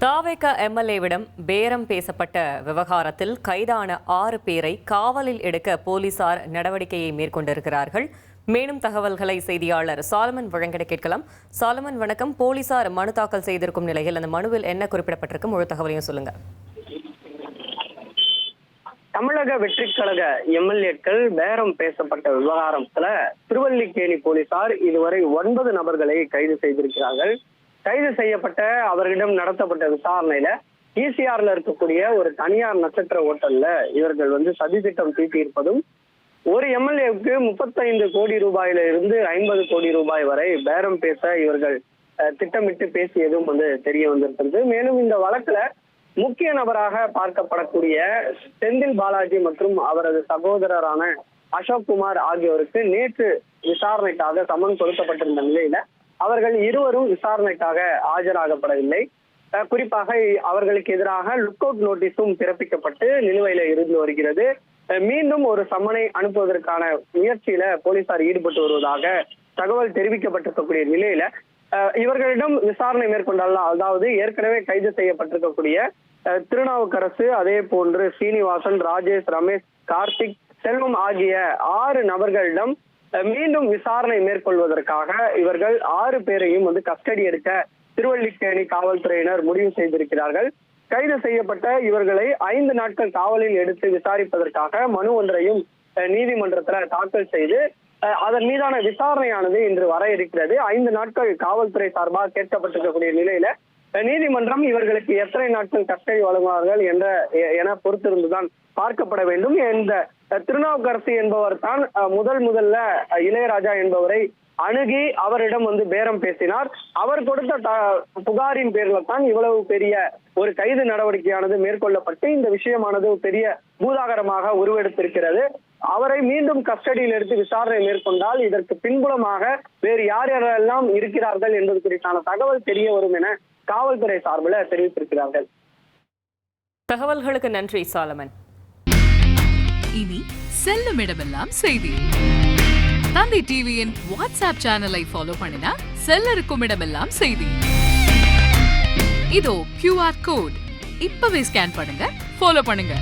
தாவேக எம்எல்ஏவிடம் பேரம் பேசப்பட்ட விவகாரத்தில் கைதான 6 பேரை காவலில் எடுக்க போலீசார் நடவடிக்கையை மேற்கொண்டிருக்கிறார்கள். மேலும் தகவல்களை செய்தியாளர் சாலமன் வழங்கிட கேட்கலாம். சாலமன் வணக்கம். போலீசார் மனு தாக்கல் செய்திருக்கும் நிலையில் அந்த மனுவில் என்ன குறிப்பிடப்பட்டிருக்கு, முழு தகவலையும் சொல்லுங்க. தமிழக வெற்றிக் கழக எம்எல்ஏக்கள் பேரம் பேசப்பட்ட விவகாரத்துல திருவல்லிக்கேணி போலீசார் இதுவரை 9 நபர்களை கைது செய்திருக்கிறார்கள். கைது செய்யப்பட்ட அவர்களிடம் நடத்தப்பட்ட விசாரணையில ஈசிஆர்ல இருக்கக்கூடிய ஒரு தனியார் நட்சத்திர ஓட்டல்ல இவர்கள் சதி திட்டம் தீட்டி இருப்பதும், ஒரு எம்எல்ஏவுக்கு 35 கோடி ரூபாயில இருந்து 50 கோடி ரூபாய் வரை பேரம் பேச இவர்கள் திட்டமிட்டு பேசியதும் தெரிய வந்திருக்கிறது. மேலும் இந்த வழக்குல முக்கிய நபராக பார்க்கப்படக்கூடிய செந்தில் பாலாஜி மற்றும் அவரது சகோதரரான அசோக் குமார் ஆகியோருக்கு நேற்று விசாரணைக்காக சமன் கொடுக்கப்பட்டிருந்த நிலையில அவர்கள் இருவரும் விசாரணைக்காக ஆஜராகப்படவில்லை. குறிப்பாக அவர்களுக்கு எதிராக லுக் அவுட் நோட்டீஸும் பிறப்பிக்கப்பட்டு நிலுவையில இருந்து வருகிறது. மீண்டும் ஒரு சம்மனை அனுப்புவதற்கான முயற்சியில போலீசார் ஈடுபட்டு வருவதாக தகவல் தெரிவிக்கப்பட்டிருக்கக்கூடிய நிலையில இவர்களிடம் விசாரணை மேற்கொண்டால், அதாவது ஏற்கனவே கைது செய்யப்பட்டிருக்கக்கூடிய திருநாவுக்கரசு, அதே போன்று சீனிவாசன், ராஜேஷ், ரமேஷ், கார்த்திக், செல்வம் ஆகிய 6 நபர்களிடம் மீண்டும் விசாரணை மேற்கொள்வதற்காக இவர்கள் 6 பேரையும் கஸ்டடி எடுக்க திருவல்லிக்கேணி காவல்துறையினர் முடிவு செய்திருக்கிறார்கள். கைது செய்யப்பட்ட இவர்களை 5 நாட்கள் காவலில் எடுத்து விசாரிப்பதற்காக மனு ஒன்றையும் நீதிமன்றத்துல தாக்கல் செய்து அதன் மீதான விசாரணையானது இன்று வர இருக்கிறது. 5 நாட்கள் காவல்துறை சார்பாக கேட்கப்பட்டிருக்கக்கூடிய நிலையில நீதிமன்றம் இவர்களுக்கு எத்தனை நாட்கள் கஸ்டடி வழங்குவார்கள் என பொறுத்திருந்துதான் பார்க்கப்பட வேண்டும். இந்த திருநாவுக்கரசு என்பவர் தான் முதல்ல இளையராஜா என்பவரை அணுகி அவரிடம் பேரம் பேசினார். அவர் கொடுத்த புகாரின் பேர்ல தான் இவ்வளவு பெரிய ஒரு கைது நடவடிக்கையானது மேற்கொள்ளப்பட்டு இந்த விஷயமானது பெரிய பூதாகரமாக உருவெடுத்திருக்கிறது. அவரை மீண்டும் கஸ்டடியில் எடுத்து விசாரணை மேற்கொண்டால் இதற்கு பின்புலமாக வேறு யார் யாரெல்லாம் இருக்கிறார்கள் என்பது குறித்தான தகவல் தெரிய வரும் என காவல்துறை சார்பில் தெரிவித்திருக்கிறார்கள். தகவல்களுக்கு நன்றி சாலமன். இனி செல்லும் இடமெல்லாம் செய்தி. தந்தை டிவியின் வாட்ஸ்அப் சேனலை ஃபாலோ பண்ணினா செல்ல இருக்கும் இடமெல்லாம் செய்தி. இதோ QR கோட் இப்பவே ஸ்கேன் பண்ணுங்க, ஃபாலோ பண்ணுங்க.